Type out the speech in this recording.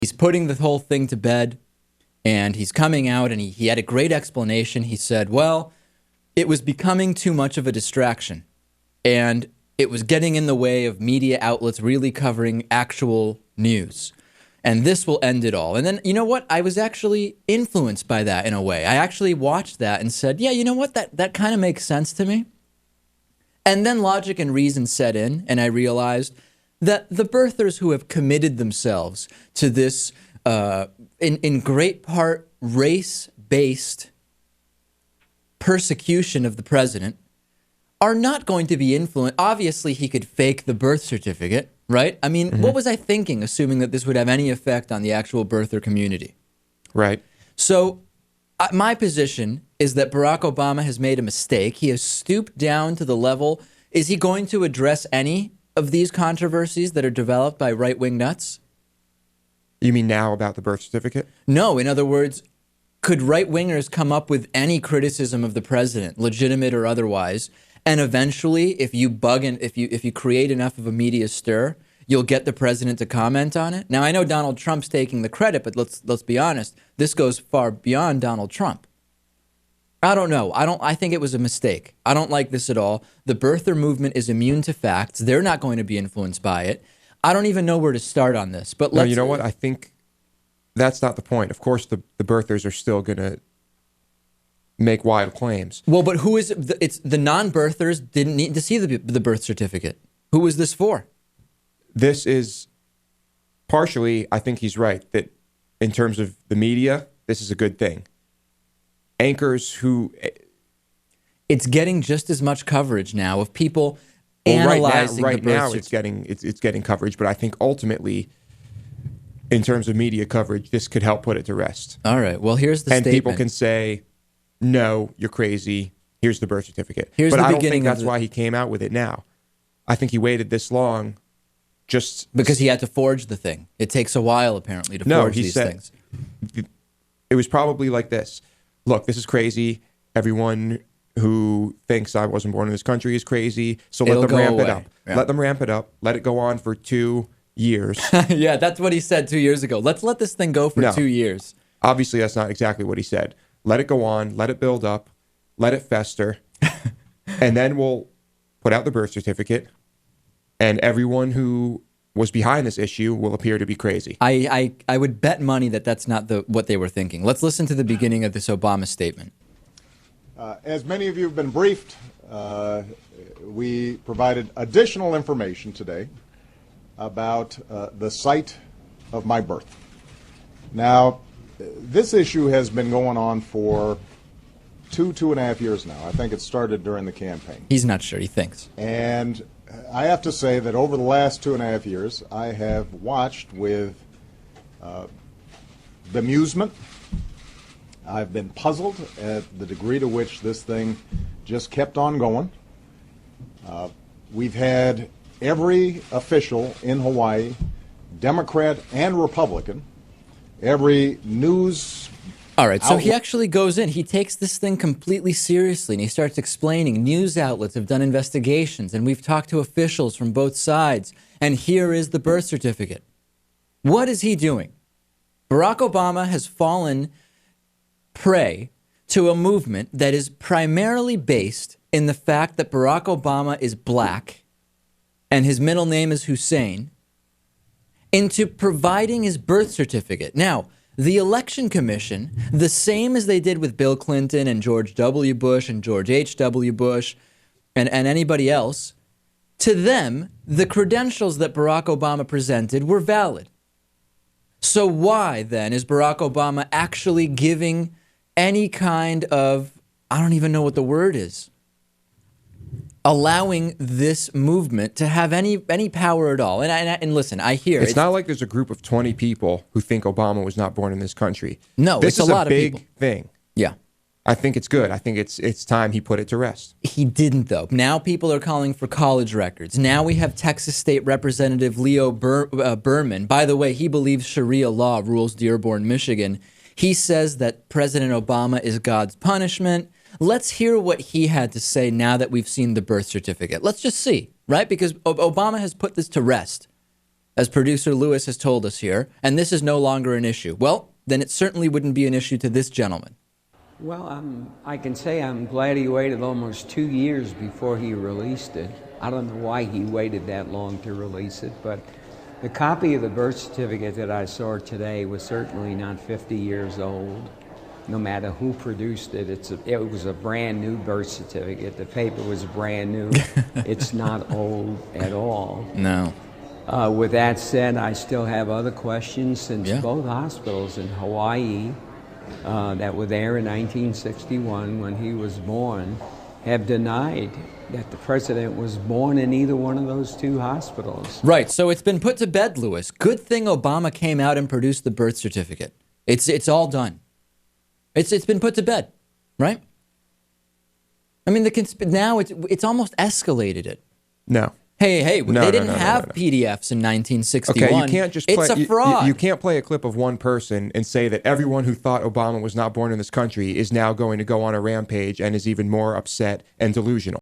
He's putting the whole thing to bed, and he's coming out, and he had a great explanation. He said, well, it was becoming too much of a distraction, and it was getting in the way of media outlets really covering actual news. And this will end it all. And then, you know what? I was actually influenced by that in a way. I actually watched that and said, yeah, you know what? That kind of makes sense to me. And then logic and reason set in, and I realized that the birthers who have committed themselves to this, in great part, race-based persecution of the president are not going to be influenced. Obviously, he could fake the birth certificate, right? I mean, what was I thinking, assuming that this would have any effect on the actual birther community? Right. So my position is that Barack Obama has made a mistake. He has stooped down to the level. Is he going to address any of these controversies that are developed by right-wing nuts? You mean now about the birth certificate? No. In other words, could right-wingers come up with any criticism of the president, legitimate or otherwise, and eventually, if you if you create enough of a media stir, you'll get the president to comment on it? Now, I know Donald Trump's taking the credit, but let's be honest. This goes far beyond Donald Trump. I don't know. I think it was a mistake. I don't like this at all. The birther movement is immune to facts. They're not going to be influenced by it. I don't even know where to start on this. But no, you know what? I think that's not the point. Of course, the birthers are still going to make wild claims. Well, but who is it? It's the non-birthers didn't need to see the birth certificate. Who was this for? This is partially, I think he's right, that in terms of the media, this is a good thing. Anchors who... It's getting just as much coverage now of people analyzing right the birth now certificate. it's getting coverage, but I think ultimately, in terms of media coverage, this could help put it to rest. All right. Well, here's the and statement. People can say, no, you're crazy. Here's the birth certificate. But I don't think that's why he came out with it now. I think he waited this long just... Because he had to forge the thing. It takes a while, apparently, to forge these things. It was probably like this. Look, this is crazy. Everyone who thinks I wasn't born in this country is crazy. So let them ramp it up. Yeah. Let them ramp it up. Let it go on for 2 years. Yeah, that's what he said 2 years ago. Let's let this thing go for 2 years. Obviously, that's not exactly what he said. Let it go on. Let it build up. Let it fester. And then we'll put out the birth certificate. And everyone who was behind this issue will appear to be crazy. I would bet money that that's not what they were thinking. Let's listen to the beginning of this Obama statement. As many of you have been briefed, we provided additional information today about the site of my birth. Now, this issue has been going on for 2.5 years now. I think it started during the campaign. He's not sure, he thinks. And I have to say that over the last 2.5 years, I have watched with bemusement. I've been puzzled at the degree to which this thing just kept on going. We've had every official in Hawaii, Democrat and Republican, every news... All right, so he actually goes in. He takes this thing completely seriously, and he starts explaining news outlets have done investigations, and we've talked to officials from both sides, and here is the birth certificate. What is he doing? Barack Obama has fallen prey to a movement that is primarily based in the fact that Barack Obama is black, and his middle name is Hussein, into providing his birth certificate. Now, the Election Commission, the same as they did with Bill Clinton and George W. Bush and George H.W. Bush and anybody else, to them, the credentials that Barack Obama presented were valid. So why, then, is Barack Obama actually giving any kind of, I don't even know what the word is, allowing this movement to have any power at all? And listen, I hear it's not like there's a group of 20 people who think Obama was not born in this country. No, this it's is a lot of big people. Thing. Yeah. I think it's good. I think it's time he put it to rest. He didn't, though. Now people are calling for college records. Now we have Texas State Representative Leo Berman. By the way, he believes Sharia law rules Dearborn, Michigan. He says that President Obama is God's punishment. Let's hear what he had to say now that we've seen the birth certificate. Let's just see, right? Because Obama has put this to rest. as producer Lewis has told us here, and this is no longer an issue. Well, then it certainly wouldn't be an issue to this gentleman. Well, I can say I'm glad he waited almost 2 years before he released it. I don't know why he waited that long to release it, but the copy of the birth certificate that I saw today was certainly not 50 years old. No matter who produced it, it was a brand new birth certificate. The paper was brand new. It's not old at all. No. With that said, I still have other questions since both hospitals in Hawaii that were there in 1961 when he was born have denied that the president was born in either one of those two hospitals. Right, so it's been put to bed, Lewis. Good thing Obama came out and produced the birth certificate. It's all done. It's been put to bed, right? I mean, now it's almost escalated it. No. Hey, they didn't have PDFs in 1961. Okay, you can't just play. It's a fraud. You can't play a clip of one person and say that everyone who thought Obama was not born in this country is now going to go on a rampage and is even more upset and delusional.